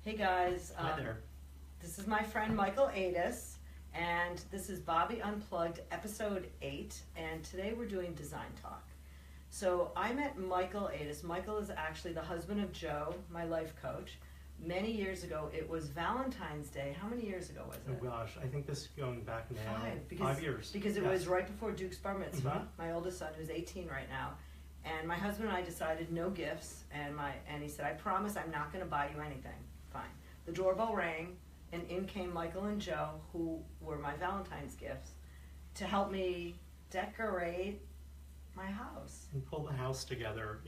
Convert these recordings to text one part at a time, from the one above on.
Hey guys, Hi there. this is my friend Michael Aiduss, and this is Bobbi Unplugged, episode 8, and today we're doing design talk. So I met Michael Aiduss. Michael is actually the husband of Joe, my life coach. Many years ago, it was Valentine's Day. How many years ago was it? Oh gosh, I think this is going back now 5 years. Because it Yes. was right before Duke's bar mitzvah, Mhm. my oldest son who's 18 right now. And my husband and I decided no gifts, and he said, I promise I'm not gonna buy you anything. Fine. The doorbell rang, and in came Michael and Joe, who were my Valentine's gifts, to help me decorate my house. And pull the house together,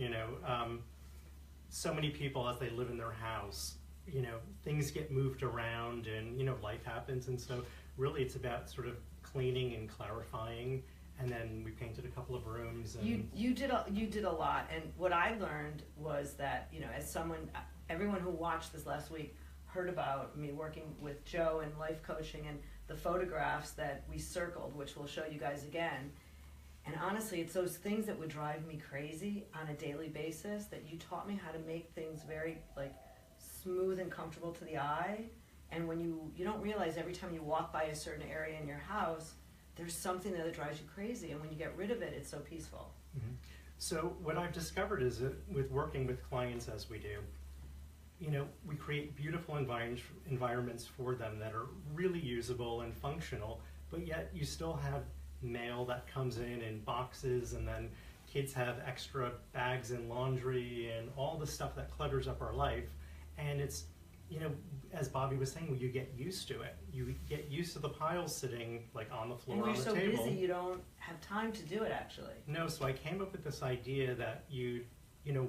so many people as they live in their house, things get moved around and, life happens. And so really it's about sort of cleaning and clarifying. And then we painted a couple of rooms. And You did a lot, and what I learned was that, as someone, everyone who watched this last week heard about me working with Joe and life coaching and the photographs that we circled, which we'll show you guys again. And honestly, it's those things that would drive me crazy on a daily basis that you taught me how to make things very smooth and comfortable to the eye. And when you don't realize every time you walk by a certain area in your house, there's something there that drives you crazy, and when you get rid of it, it's so peaceful. Mhm. So what I've discovered is that with working with clients as we do, we create beautiful environments for them that are really usable and functional, but yet you still have mail that comes in boxes, and then kids have extra bags and laundry and all the stuff that clutters up our life. And it's, as Bobbi was saying, you get used to it. You get used to the piles sitting on the floor, And on you're the so table. busy, you don't have time to do it, actually. No, so I came up with this idea that you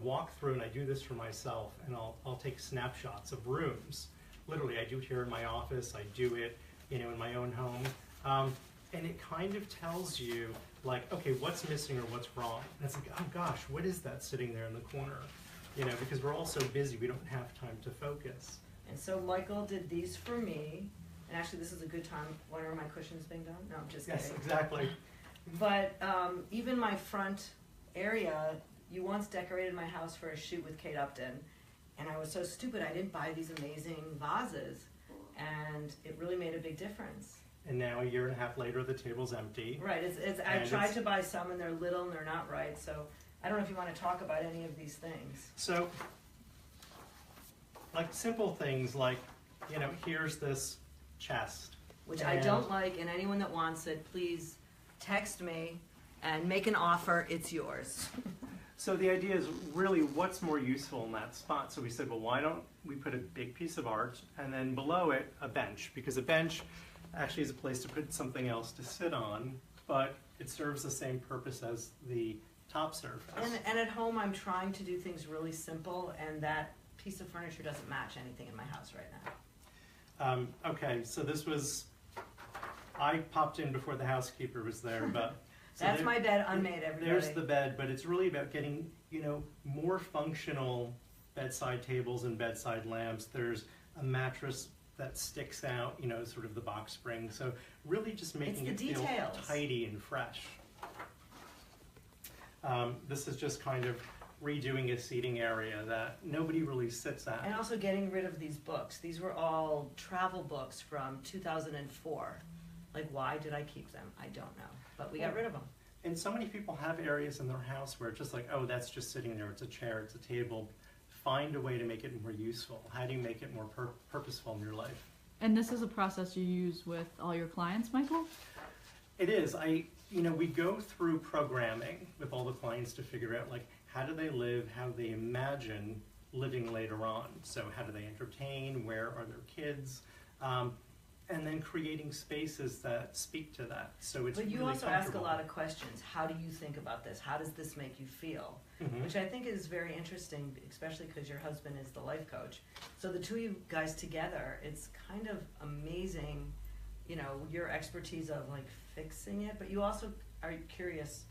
walk through, and I do this for myself, and I'll take snapshots of rooms. Literally, I do it here in my office, I do it, in my own home. And it kind of tells you, okay, what's missing or what's wrong? And it's like, oh gosh, what is that sitting there in the corner? Because we're all so busy, we don't have time to focus. And so Michael did these for me, and actually this is a good time. When are my cushions being done? No, I'm just kidding. Yes, exactly. But even my front area, you once decorated my house for a shoot with Kate Upton, and I was so stupid I didn't buy these amazing vases, and it really made a big difference. And now, a year and a half later, the table's empty. Right, I tried to buy some, and they're little and they're not right, so I don't know if you want to talk about any of these things. So, simple things here's this chest. Which I don't like, and anyone that wants it, please text me and make an offer, it's yours. So the idea is really what's more useful in that spot. So we said, well, why don't we put a big piece of art and then below it a bench? Because a bench actually is a place to put something else to sit on, but it serves the same purpose as the top surface. And at home, I'm trying to do things really simple, and that piece of furniture doesn't match anything in my house right now. Okay, so I popped in before the housekeeper was there, but That's my bed unmade, everybody. There's the bed, but it's really about getting, more functional bedside tables and bedside lamps. There's a mattress that sticks out, sort of the box spring. So really just making it feel tidy and fresh. This is just kind of redoing a seating area that nobody really sits at. And also getting rid of these books. These were all travel books from 2004. Why did I keep them? I don't know. But we got rid of them. And so many people have areas in their house where it's just oh, that's just sitting there. It's a chair, it's a table. Find a way to make it more useful. How do you make it more purposeful in your life? And this is a process you use with all your clients, Michael? It is. We go through programming with all the clients to figure out how do they live, how they imagine living later on. So how do they entertain? Where are their kids? And then creating spaces that speak to that. So it's But you really also ask a lot of questions. How do you think about this? How does this make you feel? Mm-hmm. Which I think is very interesting, especially because your husband is the life coach. So the two of you guys together, it's kind of amazing, your expertise of fixing it, but you also are curious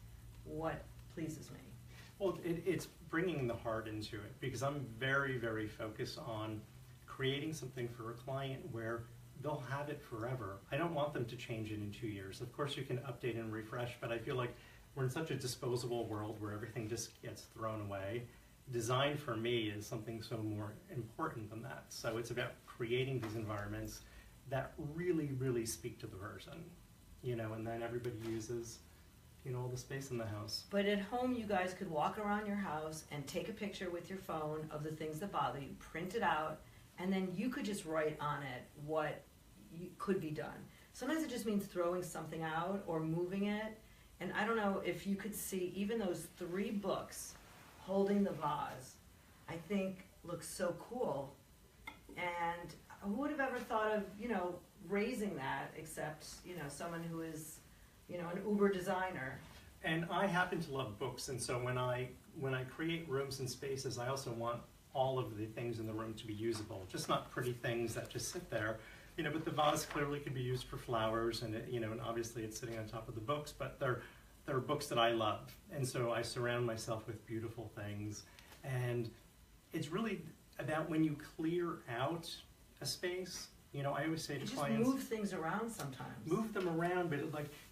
what pleases me. Well, it's bringing the heart into it, because I'm very, very focused on creating something for a client where they'll have it forever. I don't want them to change it in 2 years. Of course you can update and refresh, but I feel like we're in such a disposable world where everything just gets thrown away. design for me is something so more important than that. So it's about creating these environments that really, really speak to the person, and then everybody uses, all the space in the house. But at home, you guys could walk around your house and take a picture with your phone of the things that bother you, print it out, and then you could just write on it what could be done. Sometimes it just means throwing something out or moving it. And I don't know if you could see even those 3 books holding the vase, I think looks so cool. And who would have ever thought of, raising that except, someone who is, an uber designer. And I happen to love books, and so when I create rooms and spaces, I also want all of the things in the room to be usable, just not pretty things that just sit there. But the vase clearly could be used for flowers, and and obviously it's sitting on top of the books, but they're books that I love, and so I surround myself with beautiful things. And it's really about when you clear out a space. I always say to clients, just move things around sometimes. Move them around, but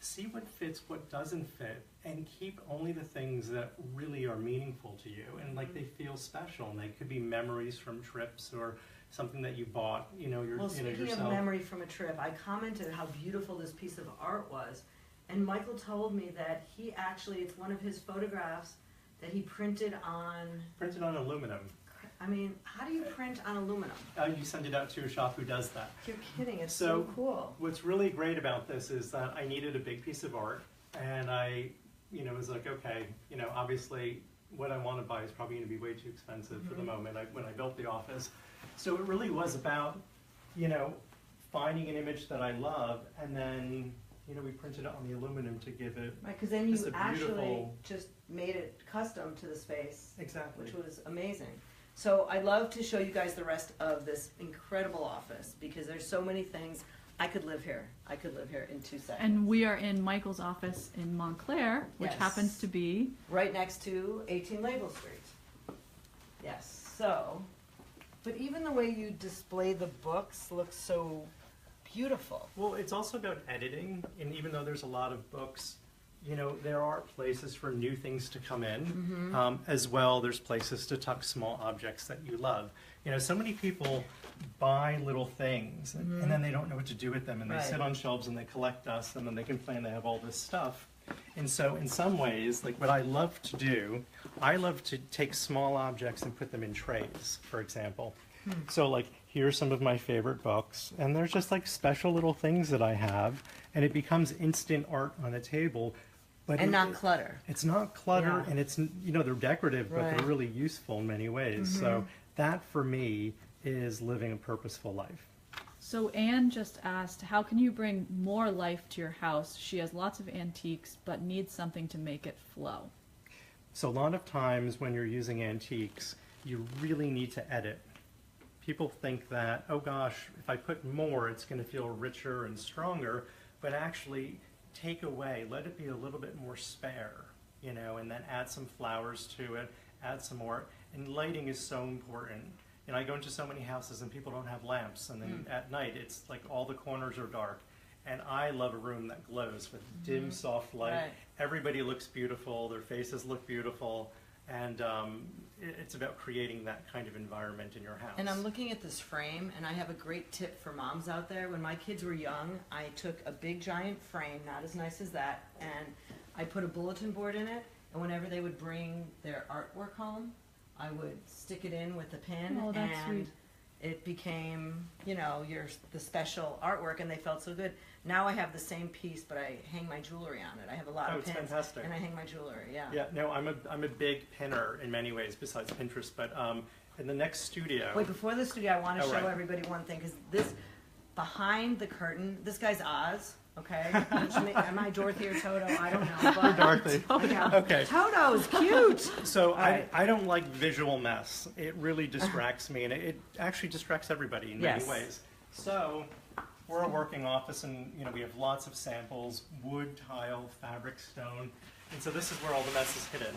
see what fits, what doesn't fit, and keep only the things that really are meaningful to you, and they feel special, and they could be memories from trips or something that you bought, Speaking yourself. of memory from a trip, I commented how beautiful this piece of art was, and Michael told me that it's one of his photographs that he printed on aluminum. I mean, how do you print on aluminum? You send it out to a shop who does that. You're kidding, it's so cool. What's really great about this is that I needed a big piece of art, and I, was like, okay, obviously what I want to buy is probably going to be way too expensive for the moment when I built the office. So it really was about, finding an image that I love, and then, we printed it on the aluminum to give it right, because then you actually beautiful... just made it custom to the space. Exactly. Which was amazing. So I'd love to show you guys the rest of this incredible office because there's so many things. I could live here. I could live here in 2 seconds. And we are in Michael's office in Montclair, which happens to be... right next to 18 Label Street. Yes, so... But even the way you display the books looks so beautiful. Well, it's also about editing, and even though there's a lot of books, there are places for new things to come in. As well, there's places to tuck small objects that you love. So many people buy little things, and then they don't know what to do with them, and they sit on shelves and they collect dust, and then they complain they have all this stuff. And so in some ways, what I love to do, I love to take small objects and put them in trays, for example. So here's some of my favorite books, and there's just special little things that I have, and it becomes instant art on a table. But not clutter. It's not clutter, and it's, they're decorative, but they're really useful in many ways. So that for me is living a purposeful life. So Anne just asked, how can you bring more life to your house? She has lots of antiques, but needs something to make it flow. So a lot of times when you're using antiques, you really need to edit. People think that, oh gosh, if I put more, it's going to feel richer and stronger, but actually take away, let it be a little bit more spare, and then add some flowers to it, add some more, and lighting is so important. I go into so many houses and people don't have lamps, and then at night it's all the corners are dark. And I love a room that glows with dim, soft light. Right. Everybody looks beautiful, their faces look beautiful, and it's about creating that kind of environment in your house. And I'm looking at this frame, and I have a great tip for moms out there. When my kids were young, I took a big giant frame, not as nice as that, and I put a bulletin board in it, and whenever they would bring their artwork home, I would stick it in with a pin, that's and sweet. It became, the special artwork, and they felt so good. Now I have the same piece, but I hang my jewelry on it. I have a lot of pins, fantastic. and I hang my jewelry. Yeah. Yeah. No, I'm a big pinner in many ways besides Pinterest, but in the next studio. Wait, before the studio, I want to show right. everybody one thing, because this behind the curtain, this guy's Oz. Okay, am I Dorothy or Toto? I don't know. But You're Dorothy. Okay. Toto's cute. So I don't like visual mess. It really distracts me, and it actually distracts everybody in many ways. So we're a working office, and we have lots of samples: wood, tile, fabric, stone, and so this is where all the mess is hidden.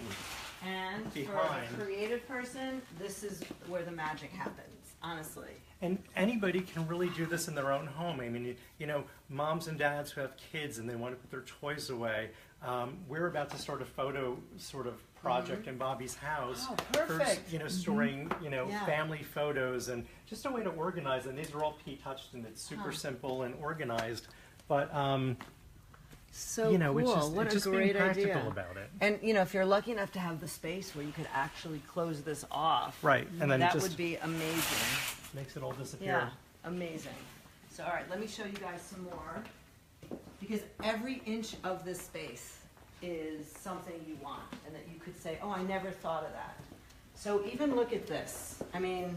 And behind. For a creative person, this is where the magic happens. honestly. And anybody can really do this in their own home. I mean, you know, moms and dads who have kids and they want to put their toys away. We're about to start a photo sort of project in Bobbi's house. Oh, perfect. For, you know, storing, you know, Yeah. family photos and just a way to organize. And these are all P-touched and it's super simple and organized. But, So you know, cool. it's just, What it's a just great being practical idea. about it. And you know, if you're lucky enough to have the space where you could actually close this off, Right, and then it that just would be amazing. makes it all disappear. Yeah, amazing. So, all right, let me show you guys some more. Because every inch of this space is something you want, and that you could say, oh, I never thought of that. So even look at this. I mean,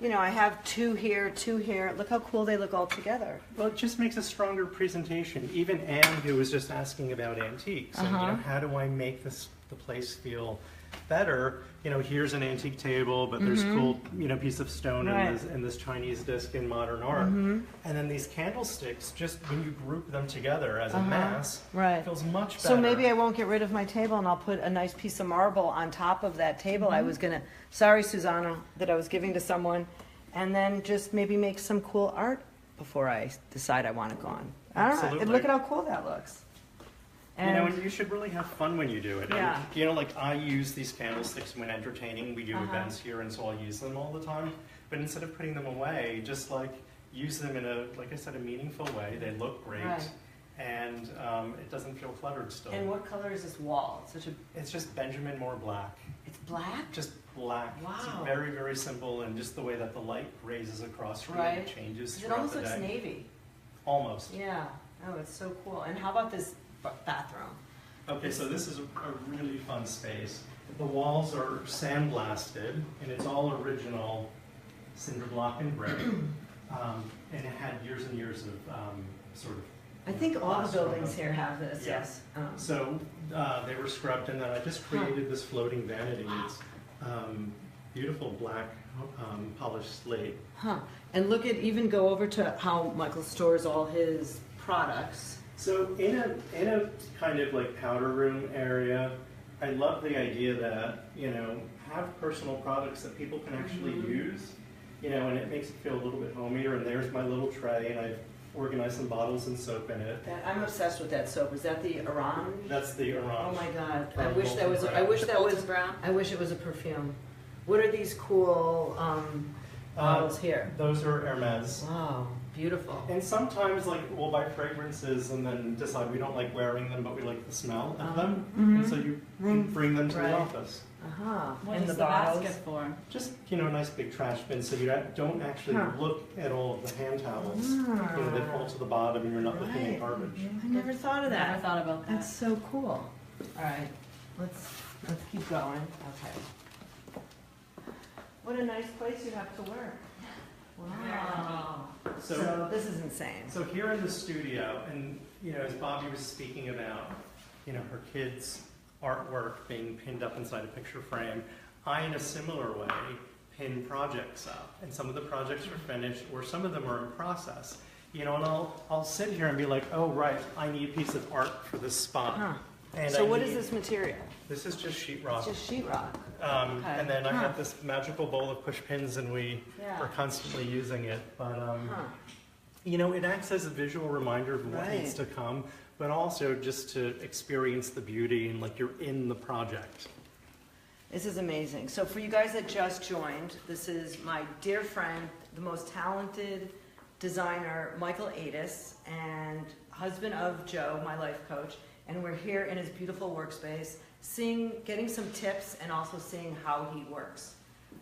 you know, I have two here, two here. Look how cool they look all together. Well, it just makes a stronger presentation. Even Anne, who was just asking about antiques, and you know, how do I make the place feel better? You know, here's an antique table, but there's cool, you know, piece of stone Right. in this Chinese disc in modern art. And then these candlesticks, just when you group them together as a mass, Right. it feels much better. So maybe I won't get rid of my table and I'll put a nice piece of marble on top of that table. I was gonna, sorry Susanna, that I was giving to someone, and then just maybe make some cool art before I decide I want it gone. I don't know, Absolutely. look at how cool that looks. You know, And, and you should really have fun when you do it. Yeah. And, you know, like I use these candlesticks when entertaining. We do events here, and so I'll use them all the time. But instead of putting them away, just like use them in a, like I said, a meaningful way. They look great, Right. and it doesn't feel cluttered still. and what color is this wall? It's such a, It's just Benjamin Moore black. it's black? Just black. Wow. It's very, very simple, and just the way that the light grazes across from Right. it changes It throughout almost the looks day. navy. Almost. Yeah, oh, it's so cool. And how about this bathroom? Okay, so this is a really fun space. The walls are sandblasted, and it's all original cinder block and brick. And it had years and years of sort of. I think all the plaster buildings on it. here have this, Yeah. yes. So they were scrubbed, and then I just created this floating vanity. It's beautiful black polished slate. Huh, and look at, even go over to how Michael stores all his products. So in a kind of like powder room area, I love the idea that, you know, have personal products that people can actually use, you know, and it makes it feel a little bit homier. And there's my little tray, and I've organized some bottles and soap in it. I'm obsessed with that soap. Is that the Orange? That's the Oh orange. my God, I From wish that was, Bolton I Brown. wish that was, Bolton Brown? I wish it was a perfume. What are these cool bottles here? Those are Hermes. Wow, beautiful. And sometimes, like, we'll buy fragrances and then decide we don't like wearing them, but we like the smell of them. And so you bring them to Right. the office. Uh-huh. What And is the the bottles? basket for? Just, you know, a nice big trash bin, so you don't actually Huh. look at all of the hand towels. You know, they fall to the bottom, and you're not looking Right. at garbage. I never thought of Never that. thought about that. That's so cool. All right, let's keep going. Okay. What a nice place you have to work. Wow. So this is insane. So here in the studio, and you know, as Bobbi was speaking about, you know, her kids' artwork being pinned up inside a picture frame, I, in a similar way, pin projects up, and some of the projects are finished, or some of them are in process. You know, and I'll sit here and be like, oh right, I need a piece of art for this spot. Huh. And So I what is need- this material? This is just sheetrock. It's just sheetrock. Okay. And then I Huh. have this magical bowl of push pins, and we Yeah. are constantly using it. But Huh. you know, it acts as a visual reminder of what Right. needs to come, but also just to experience the beauty and like you're in the project. This is amazing. So for you guys that just joined, this is my dear friend, the most talented designer, Michael Aiduss, and husband of Joe, my life coach. And we're here in his beautiful workspace, getting some tips and also seeing how he works,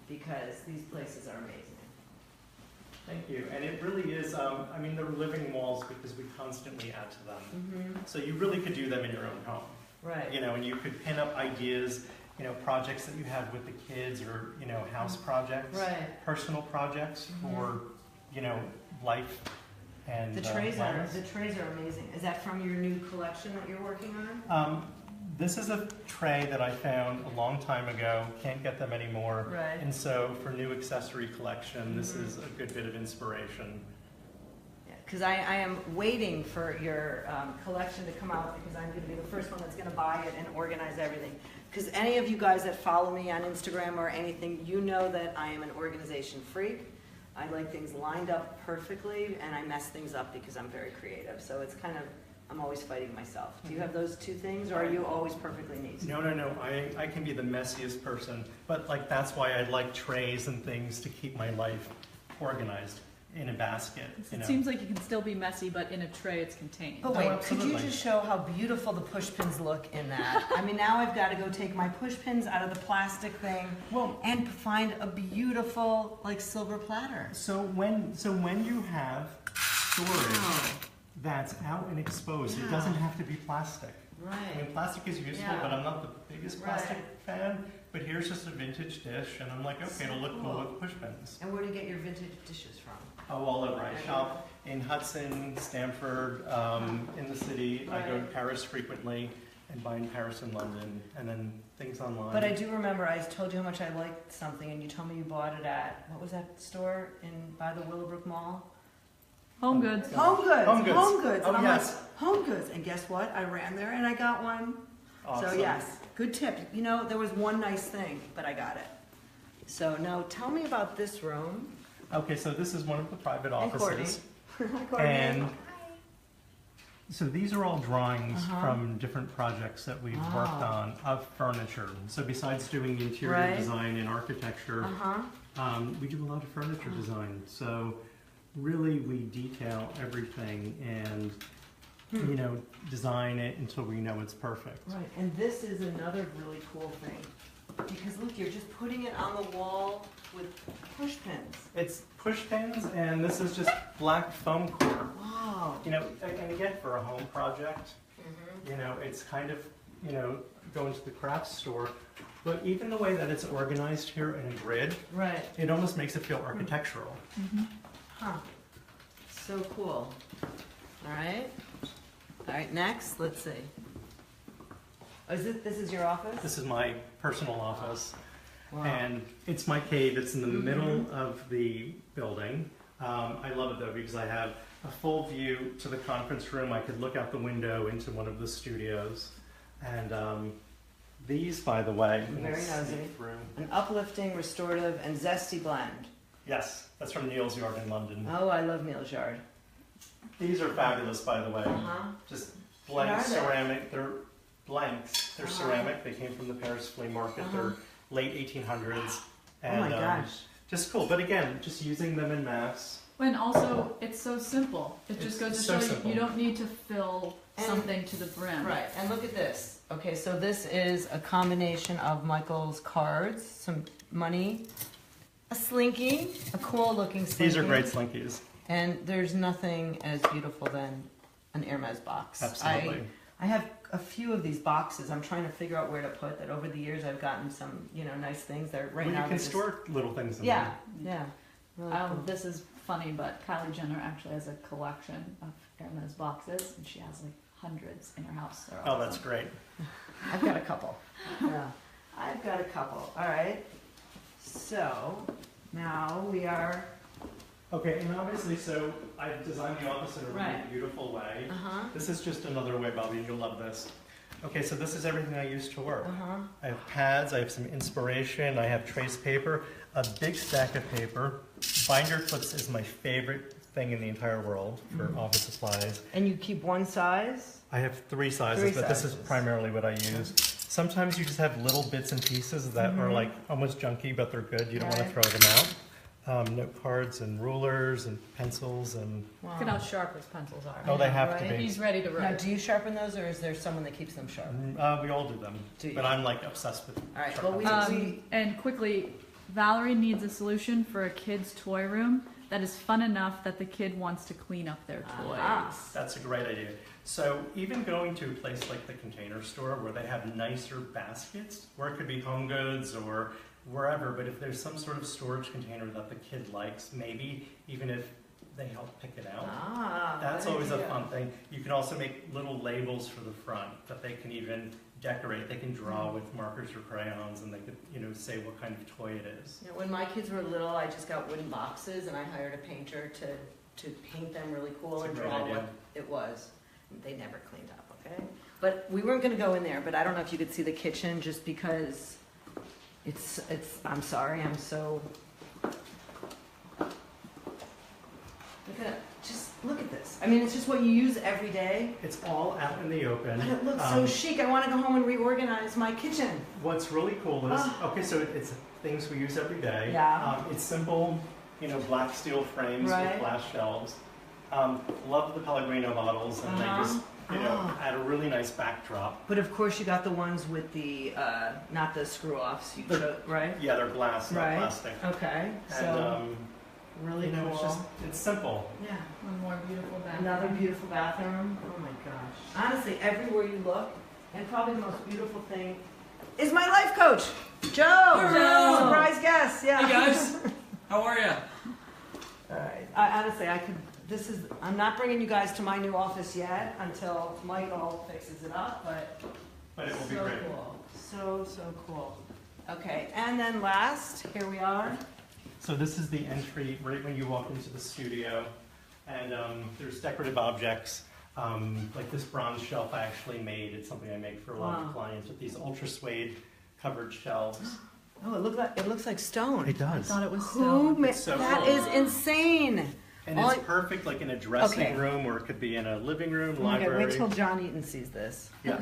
because these places are amazing. Thank you. And it really is, I mean, they're living walls because we constantly add to them. So you really could do them in your own home. Right. You know, and you could pin up ideas, you know, projects that you have with the kids, or, you know, house projects, Right. personal projects for, you know, life and The trays wellness. are amazing. Is that from your new collection that you're working on? This is a tray that I found a long time ago. Can't get them anymore. Right. And so for new accessory collection, this is a good bit of inspiration. Because I am waiting for your collection to come out, because I'm going to be the first one that's going to buy it and organize everything. because any of you guys that follow me on Instagram or anything, you know that I am an organization freak. I like things lined up perfectly, and I mess things up because I'm very creative. So it's kind of, I'm always fighting myself. Do you have those two things, or are you always perfectly neat? No. I can be the messiest person, but like that's why I like trays and things to keep my life organized in a basket. It seems like you can still be messy, but in a tray it's contained. But wait, Oh, could you absolutely. just show how beautiful the push pins look in that? I mean, now I've got to go take my push pins out of the plastic thing Well, and find a beautiful, like, silver platter. so when you have storage that's out and exposed, it doesn't have to be plastic. I mean, Right. plastic is useful, Yeah. but I'm not the biggest plastic fan. But here's just a vintage dish, and I'm like, okay, it'll look cool with push pins. And where do you get your vintage dishes from? Oh, all over. I shop in Hudson, Stamford, in the city. I go to Paris frequently and buy in Paris and London, and then things online. But I do remember I told you how much I liked something, and you told me you bought it at, what was that store by the Willowbrook Mall? Home Goods. Home Goods. Home Goods. Home Goods. Oh, And I'm yes. like, Home Goods. And guess what? I ran there and I got one. Awesome. So yes, good tip. You know, there was one nice thing, but I got it. So now tell me about this room. Okay, so this is one of the private And Courtney. offices. Hi, Courtney. And so these are all drawings Uh-huh. from different projects that we've worked on of furniture. So besides doing the interior Right. design and architecture, Uh-huh. we do a lot of furniture design. So really we detail everything and, you know, design it until we know it's perfect. Right, and this is another really cool thing. Because look, you're just putting it on the wall with push pins. It's push pins and this is just black foam core. Wow. You know, and again, for a home project, you know, it's kind of, you know, going to the craft store. But even the way that it's organized here in a grid, Right. it almost makes it feel architectural. Huh. So cool. All right. All right, next, let's see. Oh, this is your office? This is my personal office, Wow. and it's my cave. It's in the middle of the building. I love it though because I have a full view to the conference room. I could look out the window into one of the studios, and these, by the way, I'm gonna Very sneak nosy. through. An uplifting, restorative, and zesty blend. Yes, that's from Neil's Yard in London. Oh, I love Neil's Yard. These are fabulous, by the way. Uh-huh. Just What blank are they? ceramic. They're blanks. They're Uh-huh. ceramic. They came from the Paris flea market. Uh-huh. They're late 1800s. Oh And, my gosh. just cool. But again, just using them in mass. And also, it's so simple. It just It's goes to so show you, simple. you don't need to fill And- something to the brim. Right, and look at this. Okay, so this is a combination of Michael's cards, some money, a slinky, a cool looking slinky. These are great slinkies. And there's nothing as beautiful than an Hermes box. Absolutely. I have a few of these boxes. I'm trying to figure out where to put that. Over the years, I've gotten some, you know, nice things. They're right Well, now. you they're can just- store little things in Yeah, yeah. Really cool. This is funny, but Kylie Jenner actually has a collection of Hermes boxes, and she has like hundreds in her house. They're there. Oh, that's awesome. great. I've got a couple. Yeah, I've got a couple. All right. So now we are. Okay, and obviously, so I've designed the office in a really Right. beautiful way. Uh huh. This is just another way, Bobby, and you'll love this. Okay, so this is everything I use to work. Uh huh. I have pads, I have some inspiration, I have trace paper, a big stack of paper. Binder clips is my favorite thing in the entire world for office supplies. And you keep one size. I have three sizes, Three but this is sizes. primarily what I use. Sometimes you just have little bits and pieces that are like almost junky, but they're good. You don't want to Right. throw them out. Note cards and rulers and pencils and, Wow. Look at how sharp his pencils are. oh, they have to Right. be. He's ready to Now, write. do you sharpen those, or is there someone that keeps them sharp? We all do them, Do you? but I'm like obsessed with All right. sharp Well, pencils. And quickly, Valerie needs a solution for a kid's toy room that is fun enough that the kid wants to clean up their toys. Ah. That's a great idea. So even going to a place like the Container Store where they have nicer baskets, or it could be Home Goods or wherever, but if there's some sort of storage container that the kid likes, maybe even if they help pick it out, Ah, that's good always a idea. fun thing. You can also make little labels for the front that they can even decorate. They can draw with markers or crayons, and they could, you know, say what kind of toy it is. You know, when my kids were little, I just got wooden boxes, and I hired a painter to paint them really cool That's a and great draw idea. what it was. They never cleaned up. Okay, but we weren't gonna go in there, but I don't know if you could see the kitchen just because it's, I'm sorry, I'm so. Look at this. I mean, it's just what you use every day. It's all out in the open. But it looks so chic. I want to go home and reorganize my kitchen. What's really cool is, okay, so it's things we use every day. Yeah. It's simple, you know, black steel frames with glass shelves. Love the Pellegrino bottles, and they just, you know, add a really nice backdrop. But of course, you got the ones with the, not the screw-offs, right? Yeah, they're glass, not plastic. Okay, so And, really you know, cool. it's simple. Yeah, one more beautiful bathroom. Another beautiful bathroom. Oh my gosh. Honestly, everywhere you look, and probably the most beautiful thing is my life coach, Joe. Joe. Surprise guest. Yeah. Hey guys, how are ya? All right. Honestly, I'm not bringing you guys to my new office yet until Michael fixes it up, But it will be so great. cool. So cool. Okay, and then last, here we are. So this is the entry right when you walk into the studio, and there's decorative objects. Like this bronze shelf I actually made. It's something I make for a lot of clients with these ultra suede covered shelves. Oh, it looks like stone. It I does. thought it was Who stone. ma- It's so that cool. is insane. And it's perfect like in a dressing room, or it could be in a living room, Okay, library. wait till John Eaton sees this. Yeah.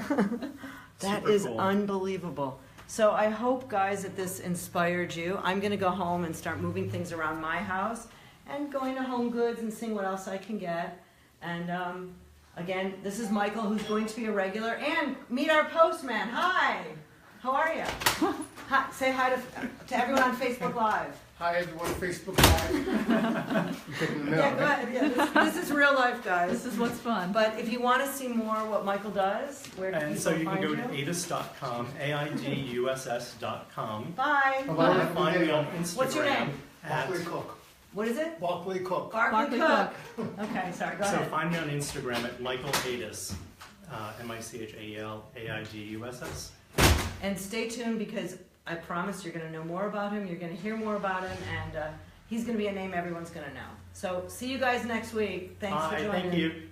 That Super is cool. unbelievable. So I hope, guys, that this inspired you. I'm going to go home and start moving things around my house and going to Home Goods and seeing what else I can get. And again, this is Michael, who's going to be a regular. And meet our postman. Hi. How are you? Hi. Say hi to everyone on Facebook Live. Hi everyone, Facebook Live. You couldn't know, Yeah, go right? ahead. Yeah, this is real life, guys. This is what's fun. But if you want to see more what Michael does, where can And people so you can find go you? to aiduss.com, AIDUSS.com. Bye. Oh, Or bye. find me on Instagram. What's your name? at- Barkley Cook. What is it? Barkley Cook. Barkley Barkley Cook. Okay, sorry, go So ahead. find me on Instagram at Michael Aiduss, MICHAELAIDUSS. And stay tuned because I promise you're going to know more about him, you're going to hear more about him, and he's going to be a name everyone's going to know. So see you guys next week. Thanks for Bye, joining. thank you.